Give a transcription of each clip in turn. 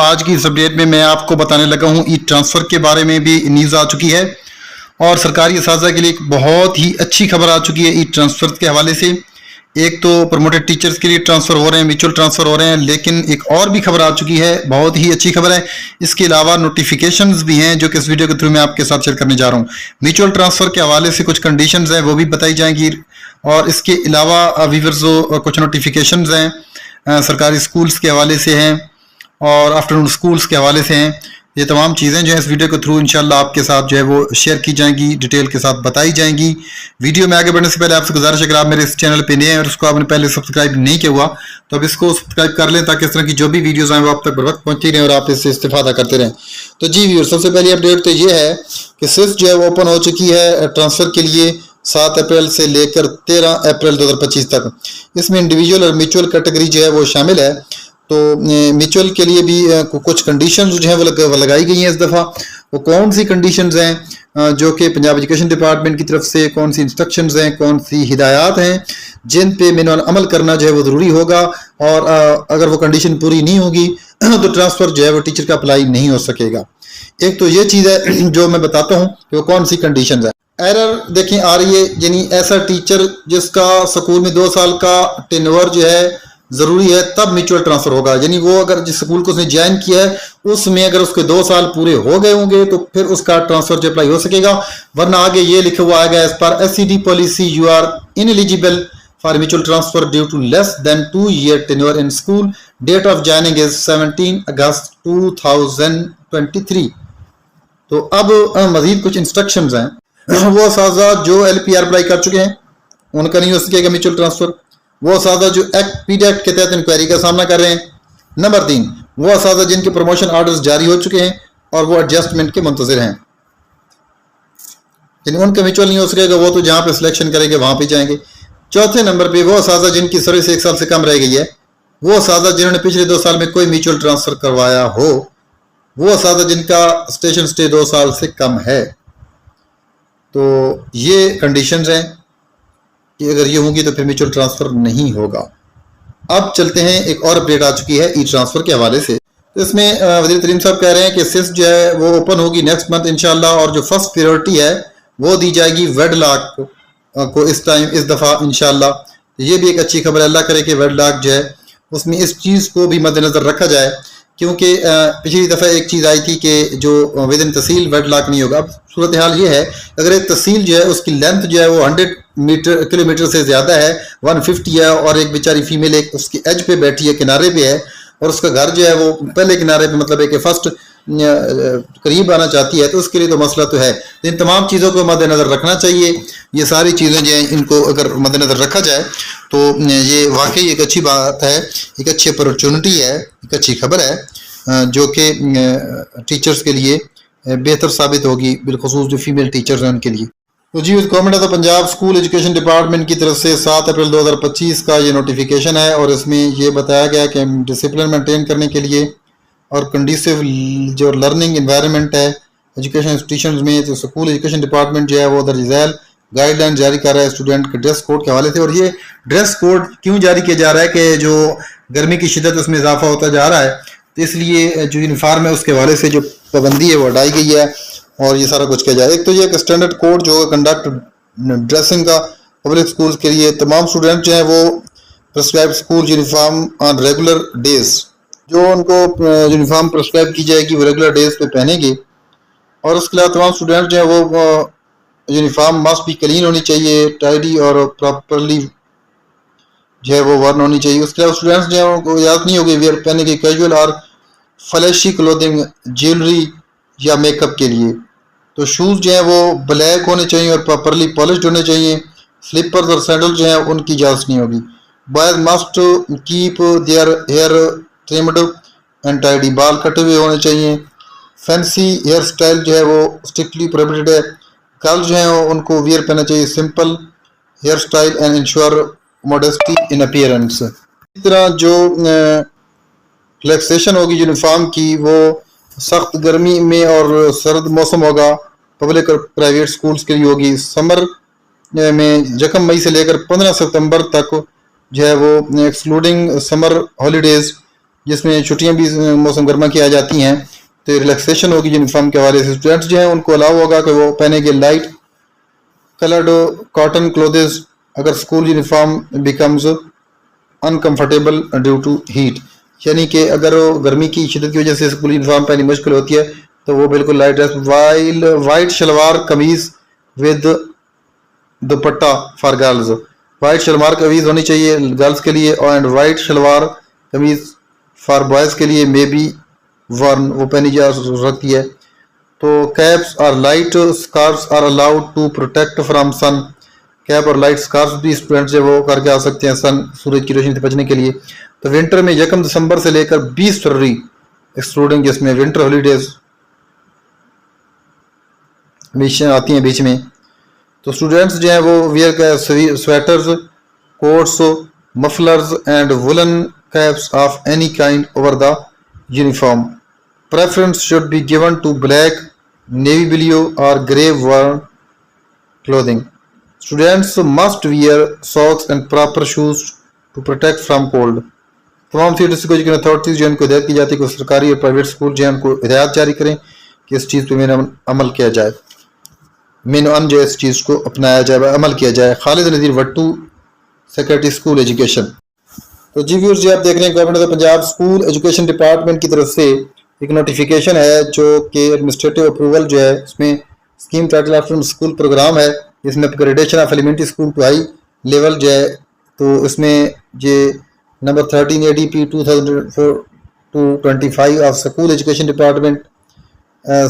आज की इस अपडेट में मैं आपको बताने लगा हूं ई ट्रांसफ़र के बारे में भी न्यूज़ आ चुकी है और सरकारी असातिज़ा के लिए एक बहुत ही अच्छी खबर आ चुकी है ई ट्रांसफ़र के हवाले से। एक तो प्रमोटेड टीचर्स के लिए ट्रांसफ़र हो रहे हैं, म्यूचुअल ट्रांसफ़र हो रहे हैं, लेकिन एक और भी खबर आ चुकी है, बहुत ही अच्छी खबर है। इसके अलावा नोटिफिकेशंस भी हैं जो कि इस वीडियो के थ्रू मैं आपके साथ शेयर करने जा रहा हूँ। म्यूचुअल ट्रांसफ़र के हवाले से कुछ कंडीशंस हैं वो भी बताई जाएंगी और इसके अलावा व्यूअर्स कुछ नोटिफिकेशंस हैं सरकारी स्कूल्स के हवाले से हैं और आफ्टरनून स्कूल्स के हवाले से हैं। ये तमाम चीज़ें जो हैं इस वीडियो के थ्रू इंशाल्लाह आपके साथ जो है वो शेयर की जाएंगी, डिटेल के साथ बताई जाएंगी। वीडियो में आगे बढ़ने से पहले आपसे गुजारिश है अगर आप मेरे इस चैनल पे नए हैं और उसको आपने पहले सब्सक्राइब नहीं किया हुआ तो अब इसको सब्सक्राइब कर लें ताकि इस तरह की जो भी वीडियोज़ आएँ वो आप तक बर वक्त पहुँचती रहें और आप इससे इस्तेफादा करते रहें। तो जी व्यूअर्स, सबसे पहली अपडेट तो ये है कि स्विफ्ट जो है वो ओपन हो चुकी है ट्रांसफ़र के लिए 7 अप्रैल से लेकर 13 अप्रैल 2025 तक। इसमें इंडिविजुअल और म्यूचुअल कैटेगरी जो है वो शामिल है। तो म्यूचुअल के लिए भी कुछ कंडीशंस जो हैं वो लगाई गई हैं इस दफ़ा। वो कौन सी कंडीशंस हैं जो कि पंजाब एजुकेशन डिपार्टमेंट की तरफ से कौन सी इंस्ट्रक्शंस हैं, कौन सी हिदायत हैं जिन पे मैनुअल अमल करना जो है वो ज़रूरी होगा और अगर वो कंडीशन पूरी नहीं होगी तो ट्रांसफ़र जो है वो टीचर का अप्लाई नहीं हो सकेगा। एक तो ये चीज़ है जो मैं बताता हूँ कि वो कौन सी कंडीशन है। एरर देखें आ रही है, यानी ऐसा टीचर जिसका स्कूल में 2 साल का टेन्योर जो है ज़रूरी है तब म्यूचुअल ट्रांसफ़र होगा। यानी वो अगर जिस स्कूल को उसने ज्वाइन किया है उसमें अगर उसके 2 साल पूरे हो गए होंगे तो फिर उसका ट्रांसफ़र जो अप्लाई हो सकेगा, वरना आगे ये लिखा हुआ आएगा एज पर SCD policy you are ineligible for mutual transfer due to less than 2 year tenure in school, date of joining is 17 August 2023। तो अब मजीद कुछ इंस्ट्रक्शंस हैं। वो असातिज़ा जो LPR अप्लाई कर चुके हैं उनका नहीं हो सकेगा म्यूचुअल ट्रांसफ़र। वो असातिज़ा जो PDACT के तहत इंक्वायरी का सामना कर रहे हैं। नंबर 3, वो असातिज़ा जिनके प्रमोशन आर्डर्स जारी हो चुके हैं और वो एडजस्टमेंट के मुंतज़िर हैं, यानी उनका म्यूचुअल नहीं हो सकेगा, वो तो जहाँ पे सिलेक्शन करेंगे वहाँ पे जाएंगे। चौथे नंबर पे वो असातिज़ा जिनकी सर्विस 1 साल से कम रह गई है, वो असातिज़ा जिन्होंने पिछले 2 साल में कोई म्यूचुअल ट्रांसफ़र करवाया हो, वो असातिज़ा जिनका स्टेशन स्टे 2 साल से कम है। तो ये कंडीशंस हैं कि अगर ये होंगी तो फिर म्यूचुअल ट्रांसफ़र नहीं होगा। अब चलते हैं, एक और अपडेट आ चुकी है ई ट्रांसफ़र के हवाले से। तो इसमें वज़ीर तरीम साहब कह रहे हैं कि सिस जो है वो ओपन होगी नेक्स्ट मंथ इंशाल्लाह और जो फर्स्ट प्रायोरिटी है वो दी जाएगी वेडलॉक को इस टाइम, इस दफ़ा इंशाल्लाह। ये भी एक अच्छी खबर है, अल्लाह करे कि वेडलॉक जो है उसमें इस चीज़ को भी मद्देनज़र रखा जाए, क्योंकि पिछली दफ़ा एक चीज़ आई थी कि जो विद इन तहसील वेडलॉक नहीं होगा। अब सूरत हाल ये है अगर एक तहसील जो है उसकी लेंथ जो है वो 100 किलोमीटर से ज़्यादा है, 150 है, और एक बेचारी फीमेल एक उसकी एज पे बैठी है, किनारे पे है, और उसका घर जो है वो पहले किनारे पे, मतलब है कि फर्स्ट करीब आना चाहती है, तो उसके लिए तो मसला तो है। तो इन तमाम चीज़ों को मद्देनज़र रखना चाहिए। ये सारी चीज़ें जो हैं इनको अगर मद्देनज़र रखा जाए तो ये वाकई एक अच्छी बात है, एक अच्छी अपॉर्चुनिटी है, एक अच्छी खबर है जो कि टीचर्स के लिए बेहतर साबित होगी, बिलखुसूस जो फीमेल टीचर्स हैं उनके लिए। तो जी government of Punjab school education department की तरफ से 7 अप्रैल 2025 का ये नोटिफिकेशन है और इसमें ये बताया गया कि डिसिप्लिन मेंटेन करने के लिए और कंडीसिव जो लर्निंग इन्वायरमेंट है एजुकेशन इंस्टीट्यूशंस में, तो स्कूल एजुकेशन डिपार्टमेंट जो है वो दर झैल गाइडलाइन जारी कर रहा है स्टूडेंट के ड्रेस कोड के हवाले से। और ये ड्रेस कोड क्यों जारी किया जा रहा है कि जो गर्मी की शिद्दत उसमें इजाफा होता जा रहा है, तो इसलिए जो यूनिफॉर्म है उसके हवाले से जो पाबंदी है वो हटाई गई है और ये सारा कुछ किया जाए। एक तो ये स्टैंडर्ड कोड जो कंडक्ट ड्रेसिंग का पब्लिक स्कूल्स के लिए तमाम स्टूडेंट जो हैं वो prescribe school uniform on regular days, जो उनको यूनिफॉर्म प्रिस्क्राइब की जाएगी वो रेगुलर डेज पे पहनेंगे। और उसके अलावा तमाम स्टूडेंट जो हैं वो यूनिफॉर्म मस्ट भी क्लीन होनी चाहिए, टाइडी और प्रॉपरली जो है वो वर्न होनी चाहिए। उसके अलावा स्टूडेंट्स जो है उनको याद नहीं होगी वेयर पहने की कैजुअल और फ्लैशी क्लोथिंग, ज्वेलरी या मेकअप के लिए। तो शूज़ जो हैं वो ब्लैक होने चाहिए और प्रॉपरली पॉलिश्ड होने चाहिए। स्लीपर्स और सैंडल जो हैं उनकी इजाज़त नहीं होगी। Boys must keep their hair trimmed and tidy, बाल कटे हुए होने चाहिए। फैंसी हेयर स्टाइल जो है वो स्ट्रिक्टली प्रोहिबिटेड है। गर्ल्स जो हैं उनको वियर पहनना चाहिए simple hair style and ensure modesty in appearance. इस तरह जो रिलैक्सेशन होगी यूनिफॉर्म की वो सख्त गर्मी में और सर्द मौसम होगा पब्लिक और प्राइवेट स्कूल्स के लिए होगी। समर में 1 मई से लेकर 15 सितंबर तक जो है वो एक्सक्लूडिंग समर हॉलीडेज جس میں چھٹیاں بھی موسم گرما کی آ جاتی ہیں، تو ریلیکسیشن ہوگی یونیفارم کے حوالے سے. اسٹوڈنٹس جو ہیں ان کو الاؤ ہوگا کہ وہ پہنے گے لائٹ کلرڈ کاٹن کلوتھز اگر school uniform becomes uncomfortable due to heat, یعنی کہ اگر وہ گرمی کی شدت کی وجہ سے اسکول یونیفارم پہنی مشکل ہوتی ہے تو وہ بالکل light dress. White shalwar kameez with dupatta for girls, white shalwar kameez ہونی چاہیے گرلز کے لیے، and white shalwar kameez for boys کے لیے مے بی ورن، وہ پہنی جا سکتی ہے. تو کیپس اور light scarves are allowed to protect from sun, cap اور لائٹ اسکارفس بھی اسٹوڈنٹ جو وہ کر کے آ سکتے ہیں سورج کی روشنی سے بچنے کے لیے. تو ونٹر میں 1 دسمبر سے لے کر 20 فروری ایکسکلوڈنگ جس میں ونٹر ہالیڈیز آتی ہیں بیچ میں، تو اسٹوڈنٹس جو ہیں وہ ویئر کا sweaters coats mufflers and woollen caps of any kind over the uniform. Preference should be given to black, navy blue or grey worn clothing. Students must wear socks and proper shoes to protect from cold. تمام سی district education authorities جو ان کو ہدایت کی جاتی ہے کہ سرکاری اور پرائیویٹ اسکول جو ہیں ان کو ہدایت جاری کریں کہ اس چیز پہ عمل کیا جائے، جو اس چیز کو اپنایا جائے، عمل کیا جائے. خالد نذیر وٹو، سیکرٹری اسکول ایجوکیشن. تو جی ویورز جی آپ دیکھ رہے ہیں government of Punjab school education department کی طرف سے ایک نوٹیفیکیشن ہے جو کہ ایڈمنسٹریٹو اپروول جو ہے اس میں scheme title after school programme ہے، اس میں upgradation of elementary school to high level جو ہے، تو اس میں یہ نمبر 13 ADP 2004-25 of school education department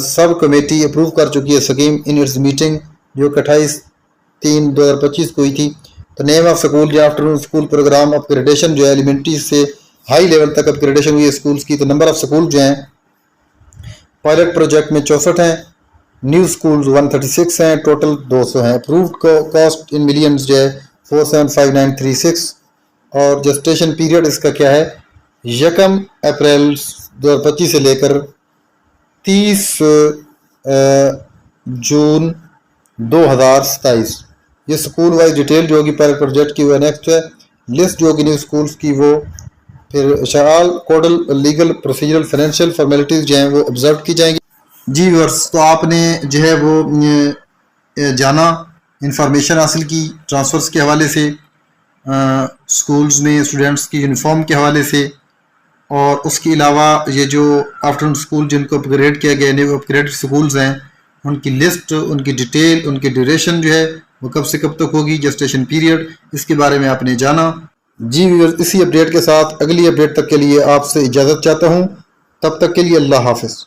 sub committee approve کر چکی ہے اسکیم ان اٹس میٹنگ جو کہ 28/3/2025 کو ہوئی تھی. تو نیم آف اسکول جو آفٹر اسکول پروگرام اپگریڈیشن جو ہے ایلیمنٹری سے ہائی لیول تک اپگریڈیشن ہوئی ہے اسکولس کی. تو نمبر آف اسکول جو ہیں پائلٹ پروجیکٹ میں 64 ہیں، نیو اسکولز 136 ہیں، ٹوٹل 200 ہیں. اپرووڈ کاسٹ ان ملینز جو ہے 475936، اور جسٹیشن پیریڈ اس کا کیا ہے 1 اپریل 2025 سے لے کر 30 جون 2027. یہ اسکول وائز ڈیٹیل جو ہوگی پائلٹ پروجیکٹ کی وہ نیکسٹ ہے. لسٹ جو ہوگی نیو اسکولس کی وہ پھر اشعال codal legal procedural financial formalities جو ہیں وہ آبزرو کی جائیں گی. جی ویورز تو آپ نے جو ہے وہ جانا انفارمیشن حاصل کی ٹرانسفرز کے حوالے سے، اسکولز میں اسٹوڈنٹس کی یونیفارم کے حوالے سے، اور اس کے علاوہ یہ جو آفٹر اسکول جن کو اپگریڈ کیا گیا نیو اپگریڈ اسکولز ہیں ان کی لسٹ، ان کی ڈیٹیل، ان کی ڈیوریشن جو ہے وہ کب سے کب تک ہوگی، جسٹیشن پیریڈ، اس کے بارے میں آپ نے جانا. جی ویورز اسی اپڈیٹ کے ساتھ اگلی اپڈیٹ تک کے لیے آپ سے اجازت چاہتا ہوں، تب تک کے لیے اللہ حافظ.